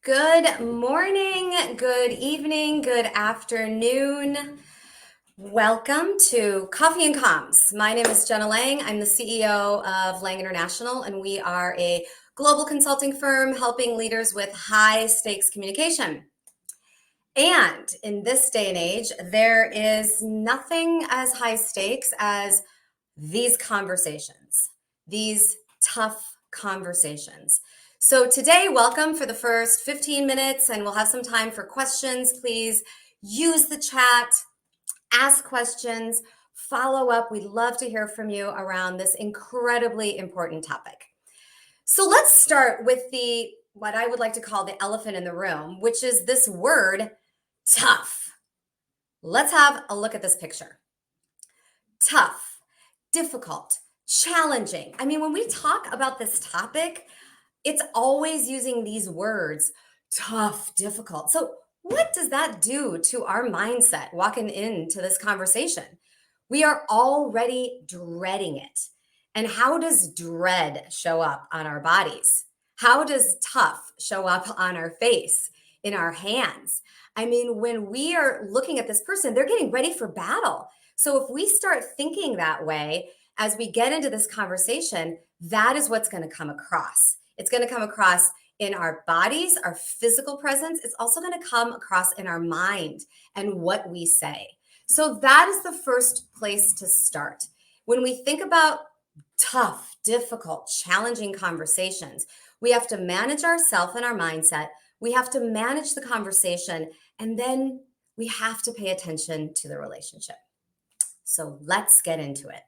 Good morning, good evening, good afternoon. Welcome to Coffee and Comms. My name is Jenna Lang. I'm the CEO of Lang International, and we are a global consulting firm helping leaders with high stakes communication. And in this day and age, there is nothing as high stakes as these conversations, these tough conversations. So today, welcome for the first 15 minutes, and we'll have some time for questions. Please use the chat, ask questions, follow up. We'd love to hear from you around this incredibly important topic. So let's start with what I would like to call the elephant in the room, which is this word, tough. Let's have a look at this picture. Tough, difficult, challenging. I mean, when we talk about this topic, it's always using these words, tough, difficult. So what does that do to our mindset walking into this conversation? We are already dreading it. And how does dread show up on our bodies? How does tough show up on our face, in our hands? I mean, when we are looking at this person, they're getting ready for battle. So if we start thinking that way as we get into this conversation, that is what's going to come across. It's going to come across in our bodies, our physical presence. It's also going to come across in our mind and what we say. So that is the first place to start. When we think about tough, difficult, challenging conversations, we have to manage ourselves and our mindset. We have to manage the conversation, and then we have to pay attention to the relationship. So let's get into it.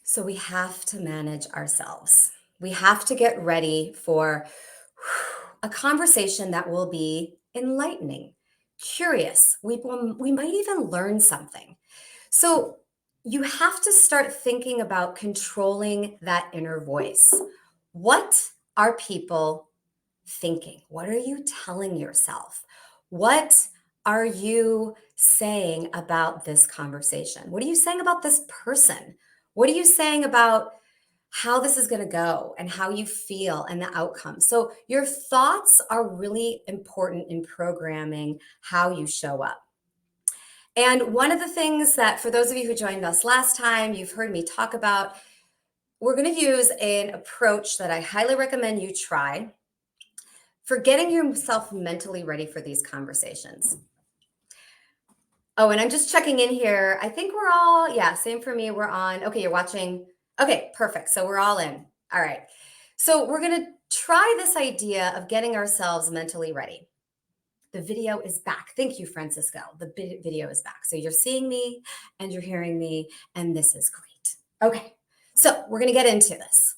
So we have to manage ourselves. We have to get ready for a conversation that will be enlightening, curious. We might even learn something. So you have to start thinking about controlling that inner voice. What are people thinking? What are you telling yourself? What are you saying about this conversation? What are you saying about this person? What are you saying about how this is going to go and how you feel and the outcome? So your thoughts are really important in programming how you show up. And one of the things that, for those of you who joined us last time, you've heard me talk about, we're going to use an approach that I highly recommend you try for getting yourself mentally ready for these conversations. Oh, and I'm just checking in here. I think we're all, yeah, same for me. We're on. Okay, you're watching. Okay, perfect. So we're all in. All right. So we're going to try this idea of getting ourselves mentally ready. The video is back. Thank you, Francisco. The video is back. So you're seeing me and you're hearing me, and this is great. Okay, so we're going to get into this.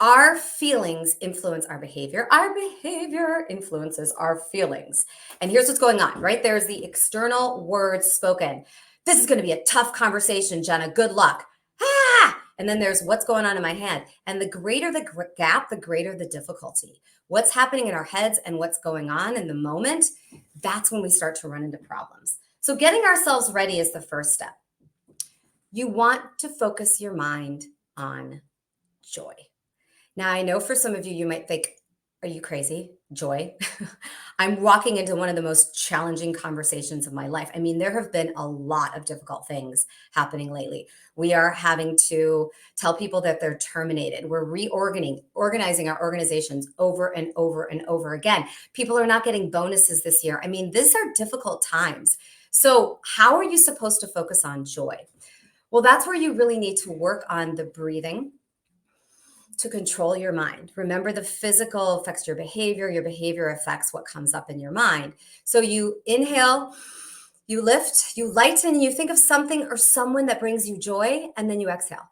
Our feelings influence our behavior. Our behavior influences our feelings. And here's what's going on, right? There's the external words spoken. This is going to be a tough conversation, Jenna. Good luck. Ah! And then there's what's going on in my head. And the greater the gap, the greater the difficulty. What's happening in our heads and what's going on in the moment, that's when we start to run into problems. So getting ourselves ready is the first step. You want to focus your mind on joy. Now, I know for some of you, you might think, are you crazy? Joy? I'm walking into one of the most challenging conversations of my life. I mean, there have been a lot of difficult things happening lately. We are having to tell people that they're terminated. We're organizing our organizations over and over and over again. People are not getting bonuses this year. I mean, these are difficult times. So how are you supposed to focus on joy? Well, that's where you really need to work on the breathing, to control your mind. Remember, the physical affects your behavior affects what comes up in your mind. So you inhale, you lift, you lighten, you think of something or someone that brings you joy, and then you exhale.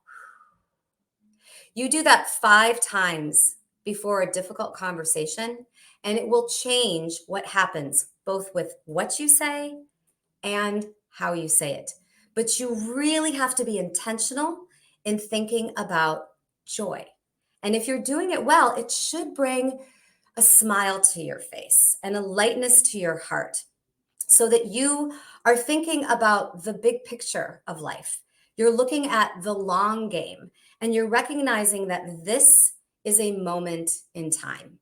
You do that 5 times before a difficult conversation, and it will change what happens, both with what you say and how you say it. But you really have to be intentional in thinking about joy. And if you're doing it well, it should bring a smile to your face and a lightness to your heart so that you are thinking about the big picture of life. You're looking at the long game, and you're recognizing that this is a moment in time.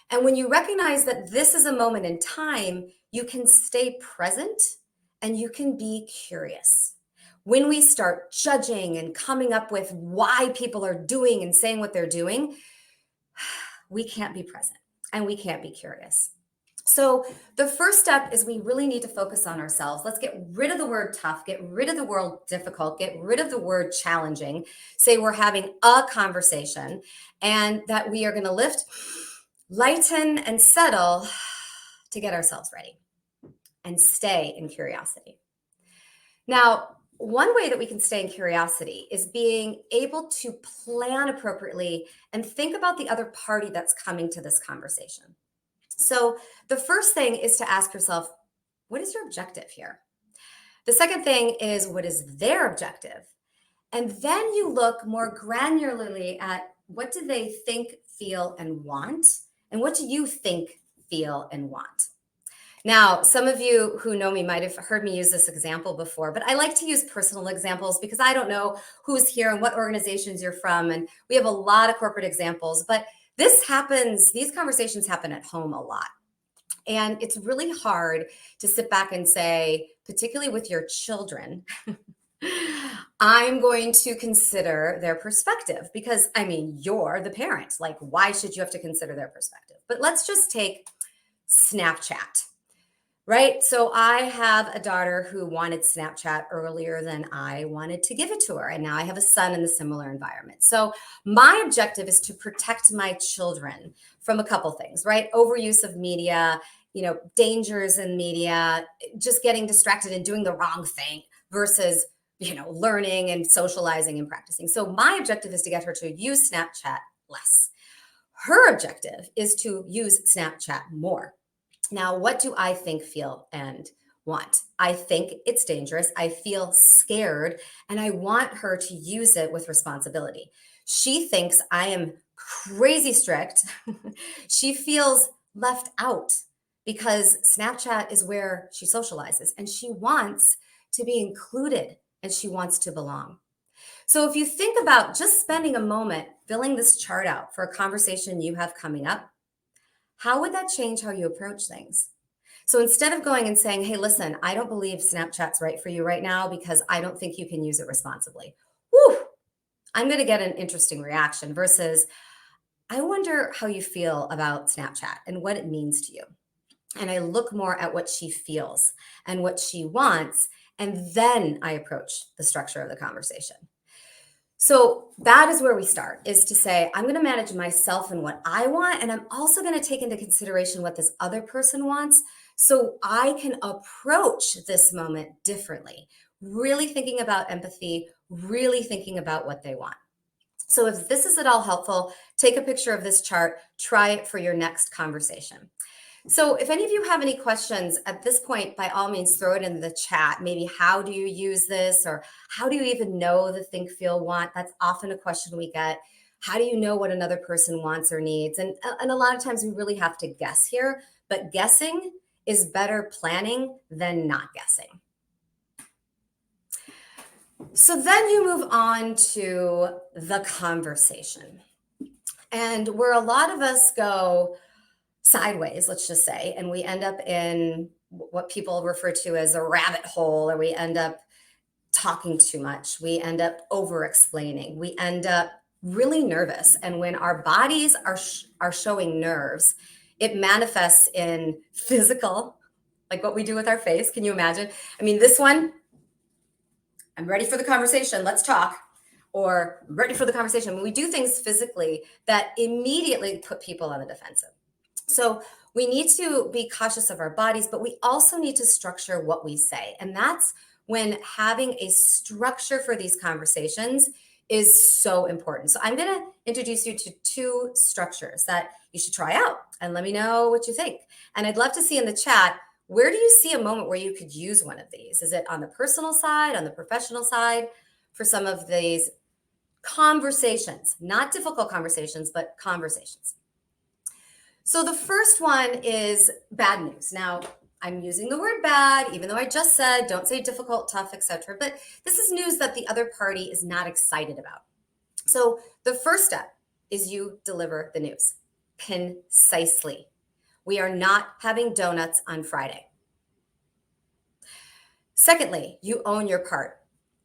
And when you recognize that this is a moment in time, you can stay present and you can be curious. When we start judging and coming up with why people are doing and saying what they're doing, we can't be present and we can't be curious. So, the first step is we really need to focus on ourselves. Let's get rid of the word tough, get rid of the word difficult, get rid of the word challenging. Say we're having a conversation and that we are going to lift, lighten, and settle to get ourselves ready and stay in curiosity. Now, one way that we can stay in curiosity is being able to plan appropriately and think about the other party that's coming to this conversation. So, the first thing is to ask yourself, what is your objective here? The second thing is, what is their objective? And then you look more granularly at what do they think, feel, and want? And what do you think, feel, and want? Now, some of you who know me might have heard me use this example before, but I like to use personal examples because I don't know who's here and what organizations you're from. And we have a lot of corporate examples, but these conversations happen at home a lot. And it's really hard to sit back and say, particularly with your children, I'm going to consider their perspective because, I mean, you're the parent. Like, why should you have to consider their perspective? But let's just take Snapchat. Right. So I have a daughter who wanted Snapchat earlier than I wanted to give it to her. And now I have a son in a similar environment. So my objective is to protect my children from a couple things, right? Overuse of media, dangers in media, just getting distracted and doing the wrong thing versus, learning and socializing and practicing. So my objective is to get her to use Snapchat less. Her objective is to use Snapchat more. Now, what do I think, feel, and want? I think it's dangerous. I feel scared, and I want her to use it with responsibility. She thinks I am crazy strict. She feels left out because Snapchat is where she socializes, and she wants to be included, and she wants to belong. So if you think about just spending a moment filling this chart out for a conversation you have coming up, how would that change how you approach things? So instead of going and saying, hey, listen, I don't believe Snapchat's right for you right now because I don't think you can use it responsibly. Whew, I'm going to get an interesting reaction versus, I wonder how you feel about Snapchat and what it means to you. And I look more at what she feels and what she wants, and then I approach the structure of the conversation. So that is where we start, is to say, I'm going to manage myself and what I want. And I'm also going to take into consideration what this other person wants so I can approach this moment differently, really thinking about empathy, really thinking about what they want. So if this is at all helpful, take a picture of this chart, try it for your next conversation. So if any of you have any questions at this point, by all means, throw it in the chat. Maybe how do you use this, or how do you even know the think, feel, want? That's often a question we get. How do you know what another person wants or needs? And a lot of times we really have to guess here, but guessing is better planning than not guessing. So then you move on to the conversation. And where a lot of us go sideways, let's just say, and we end up in what people refer to as a rabbit hole, or we end up talking too much. We end up over explaining. We end up really nervous. And when our bodies are showing nerves, it manifests in physical, like what we do with our face. Can you imagine? I mean, this one, I'm ready for the conversation. Let's talk. Or I'm ready for the conversation. When we do things physically that immediately put people on the defensive. So we need to be cautious of our bodies, but we also need to structure what we say. And that's when having a structure for these conversations is so important. So I'm going to introduce you to two structures that you should try out and let me know what you think. And I'd love to see in the chat, where do you see a moment where you could use one of these? Is it on the personal side, on the professional side, for some of these conversations, not difficult conversations, but conversations? So the first one is bad news. Now, I'm using the word bad, even though I just said don't say difficult, tough, etc. But this is news that the other party is not excited about. So the first step is you deliver the news concisely. We are not having donuts on Friday. Secondly, you own your part.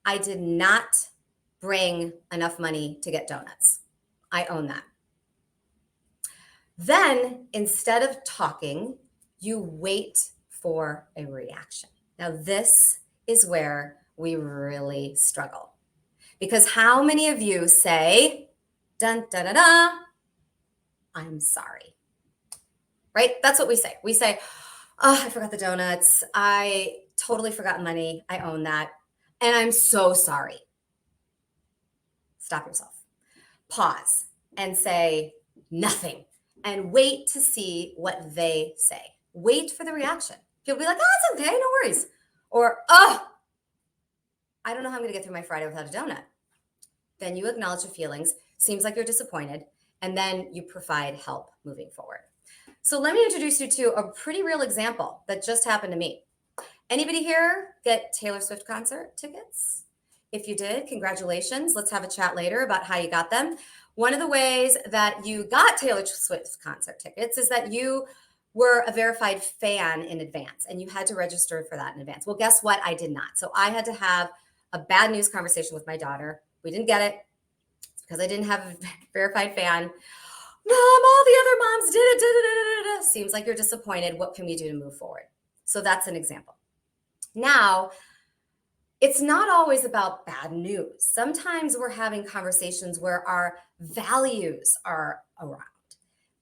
I did not bring enough money to get donuts. I own that. Then, instead of talking, you wait for a reaction. Now, this is where we really struggle. Because how many of you say, dun da da da, I'm sorry, right? That's what we say. We say, oh, I forgot the donuts. I totally forgot money. I own that. And I'm so sorry. Stop yourself. Pause and say nothing and wait to see what they say. Wait for the reaction. People be like, oh, it's okay. No worries. Or, oh, I don't know how I'm going to get through my Friday without a donut. Then you acknowledge the feelings. Seems like you're disappointed. And then you provide help moving forward. So let me introduce you to a pretty real example that just happened to me. Anybody here get Taylor Swift concert tickets? If you did, congratulations. Let's have a chat later about how you got them. One of the ways that you got Taylor Swift concert tickets is that you were a verified fan in advance and you had to register for that in advance. Well, guess what? I did not. So I had to have a bad news conversation with my daughter. We didn't get it. It's because I didn't have a verified fan. Mom, all the other moms did it. Da, da, da, da. Seems like you're disappointed. What can we do to move forward? So that's an example. Now, it's not always about bad news. Sometimes we're having conversations where our values are around.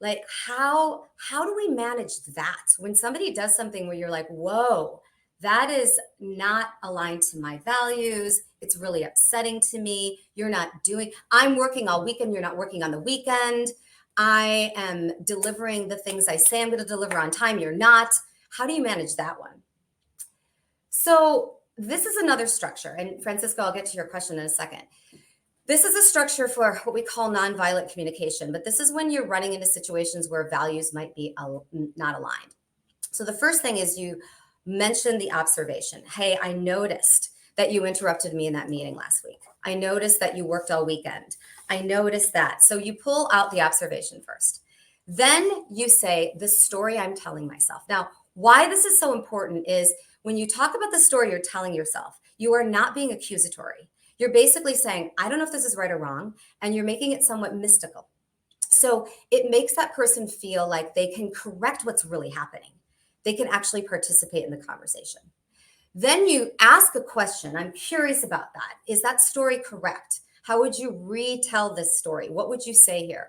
Like how do we manage that? When somebody does something where you're like, whoa, that is not aligned to my values. It's really upsetting to me. I'm working all weekend. You're not working on the weekend. I am delivering the things I say I'm going to deliver on time. You're not. How do you manage that one? So this is another structure. And Francisco, I'll get to your question in a second. This is a structure for what we call nonviolent communication, but this is when you're running into situations where values might be not aligned. So the first thing is you mention the observation. Hey, I noticed that you interrupted me in that meeting last week. I noticed that you worked all weekend. I noticed that. So you pull out the observation first. Then you say the story I'm telling myself. Now, why this is so important is when you talk about the story you're telling yourself, you are not being accusatory. You're basically saying, I don't know if this is right or wrong, and you're making it somewhat mystical. So it makes that person feel like they can correct what's really happening. They can actually participate in the conversation. Then you ask a question. I'm curious about that. Is that story correct? How would you retell this story? What would you say here?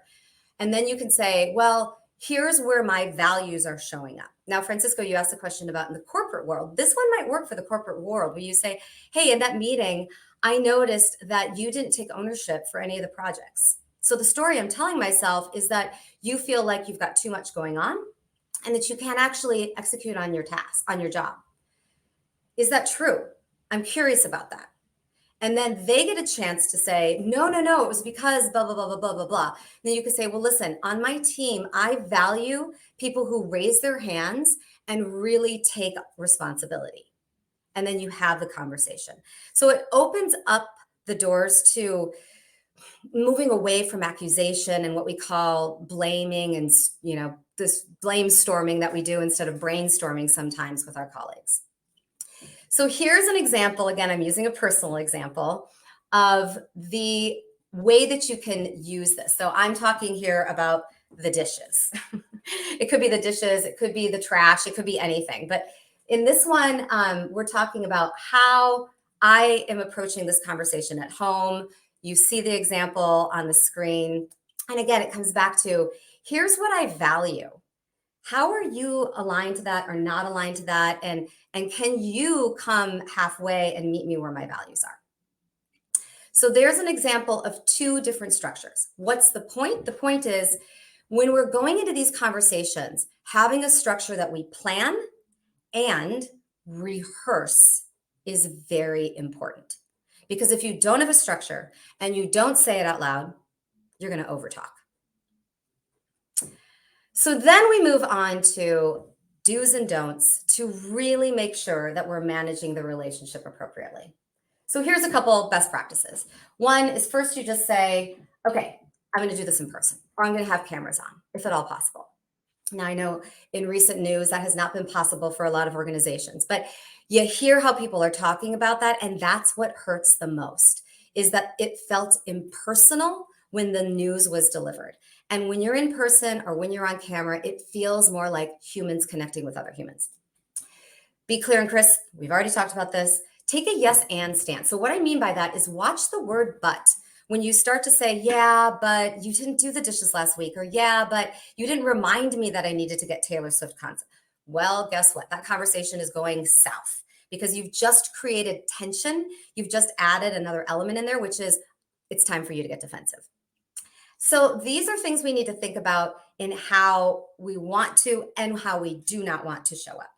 And then you can say, well, here's where my values are showing up. Now, Francisco, you asked a question about in the corporate world. This one might work for the corporate world where you say, hey, in that meeting, I noticed that you didn't take ownership for any of the projects. So the story I'm telling myself is that you feel like you've got too much going on and that you can't actually execute on your task, on your job. Is that true? I'm curious about that. And then they get a chance to say, no, it was because blah, blah, blah, blah, blah, blah, blah. Then you could say, well, listen, on my team, I value people who raise their hands and really take responsibility. And then you have the conversation. So it opens up the doors to moving away from accusation and what we call blaming and, this blame storming that we do instead of brainstorming sometimes with our colleagues. So here's an example. Again, I'm using a personal example of the way that you can use this. So I'm talking here about the dishes. It could be the dishes, it could be the trash, it could be anything. But in this one, we're talking about how I am approaching this conversation at home. You see the example on the screen. And again, it comes back to, here's what I value. How are you aligned to that or not aligned to that? And can you come halfway and meet me where my values are? So there's an example of two different structures. What's the point? The point is when we're going into these conversations, having a structure that we plan and rehearse is very important. Because if you don't have a structure and you don't say it out loud, you're going to overtalk. So then we move on to do's and don'ts to really make sure that we're managing the relationship appropriately. So here's a couple best practices. One is first you just say, okay, I'm going to do this in person, or I'm going to have cameras on, if at all possible. Now, I know in recent news that has not been possible for a lot of organizations, but you hear how people are talking about that, and that's what hurts the most, is that it felt impersonal when the news was delivered. And when you're in person or when you're on camera, it feels more like humans connecting with other humans. Be clear and crisp. We've already talked about this. Take a yes and stance. So, what I mean by that is watch the word but. When you start to say, yeah, but you didn't do the dishes last week, or yeah, but you didn't remind me that I needed to get Taylor Swift concert. Well, guess what? That conversation is going south because you've just created tension. You've just added another element in there, which is it's time for you to get defensive. So, these are things we need to think about in how we want to and how we do not want to show up.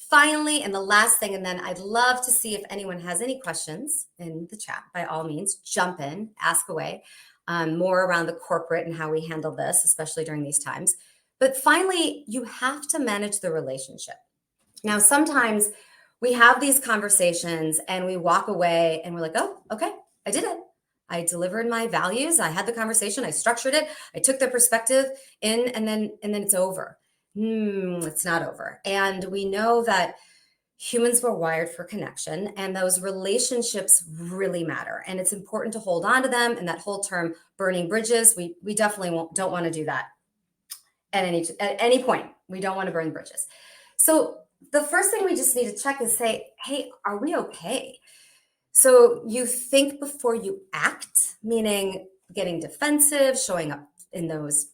Finally, and the last thing, and then I'd love to see if anyone has any questions in the chat. By all means, jump in, ask away, more around the corporate and how we handle this, especially during these times. But finally, you have to manage the relationship. Now, sometimes we have these conversations and we walk away and we're like, oh, okay, I did it. I delivered my values. I had the conversation. I structured it. I took the perspective in, and then it's over. It's not over. And we know that humans were wired for connection, and those relationships really matter. And it's important to hold on to them. And that whole term, burning bridges, we definitely don't want to do that at any point. We don't want to burn bridges. So the first thing we just need to check is say, hey, are we okay? So you think before you act, meaning getting defensive, showing up in those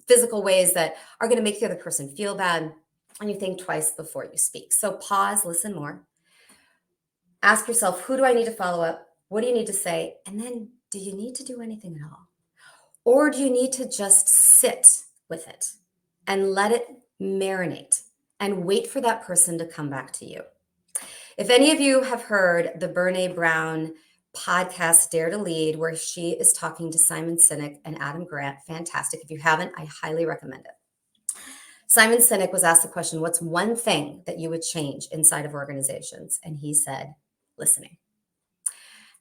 physical ways that are going to make the other person feel bad, and you think twice before you speak. So pause, listen more. Ask yourself, who do I need to follow up? What do you need to say? And then, do you need to do anything at all? Or do you need to just sit with it and let it marinate and wait for that person to come back to you? If any of you have heard the Brené Brown podcast, Dare to Lead, where she is talking to Simon Sinek and Adam Grant, fantastic. If you haven't, I highly recommend it. Simon Sinek was asked the question, what's one thing that you would change inside of organizations? And he said, listening.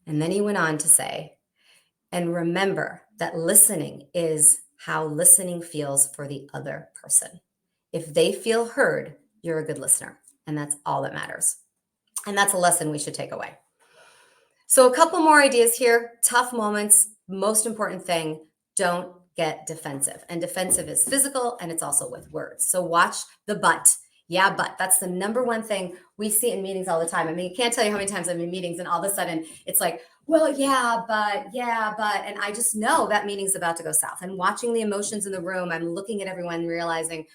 And then he went on to say, and remember that listening is how listening feels for the other person. If they feel heard, you're a good listener. And that's all that matters. And that's a lesson we should take away. So a couple more ideas here. Tough moments. Most important thing, don't get defensive. And defensive is physical, and it's also with words. So watch the but. Yeah, but that's the number one thing we see in meetings all the time. I mean, I can't tell you how many times I'm in meetings and all of a sudden it's like, well, yeah, but. And I just know that meeting's about to go south. And watching the emotions in the room, I'm looking at everyone realizing,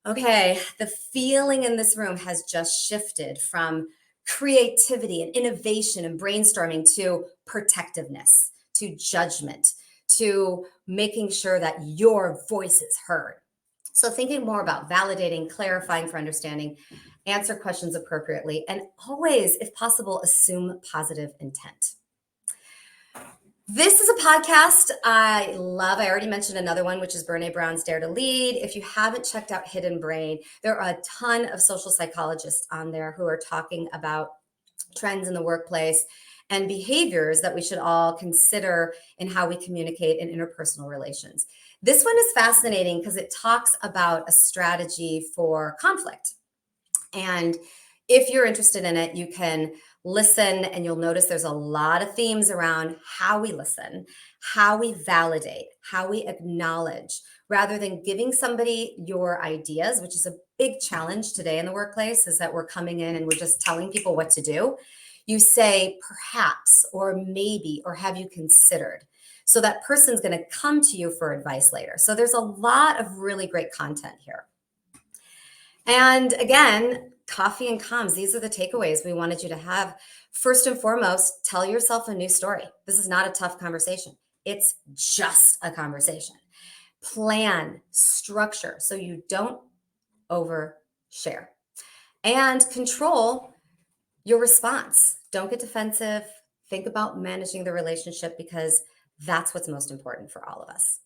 okay, the feeling in this room has just shifted from creativity and innovation and brainstorming to protectiveness, to judgment, to making sure that your voice is heard. So thinking more about validating, clarifying for understanding, answer questions appropriately, and always, if possible, assume positive intent. This is a podcast I love. I already mentioned another one, which is Brené Brown's Dare to Lead. If you haven't checked out Hidden Brain, there are a ton of social psychologists on there who are talking about trends in the workplace and behaviors that we should all consider in how we communicate in interpersonal relations. This one is fascinating because it talks about a strategy for conflict. And if you're interested in it, you can listen, and you'll notice there's a lot of themes around how we listen, how we validate, how we acknowledge, rather than giving somebody your ideas, which is a big challenge today in the workplace, is that we're coming in and we're just telling people what to do. You say perhaps, or maybe, or have you considered? So that person's going to come to you for advice later. So there's a lot of really great content here. And again, coffee and comms, these are the takeaways we wanted you to have. First and foremost, tell yourself a new story. This is not a tough conversation. It's just a conversation. Plan, structure, so you don't overshare. And control your response. Don't get defensive. Think about managing the relationship, because that's what's most important for all of us.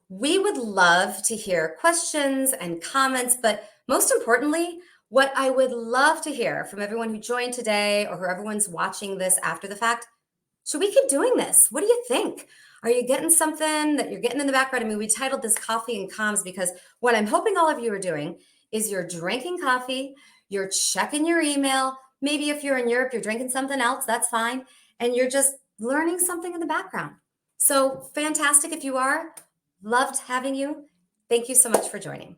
We would love to hear questions and comments, but most importantly, what I would love to hear from everyone who joined today or who everyone's watching this after the fact, should we keep doing this? What do you think? Are you getting something that you're getting in the background? I mean, we titled this Coffee and Comms because what I'm hoping all of you are doing is you're drinking coffee, you're checking your email. Maybe if you're in Europe, you're drinking something else, that's fine. And you're just learning something in the background. So fantastic if you are. Loved having you. Thank you so much for joining.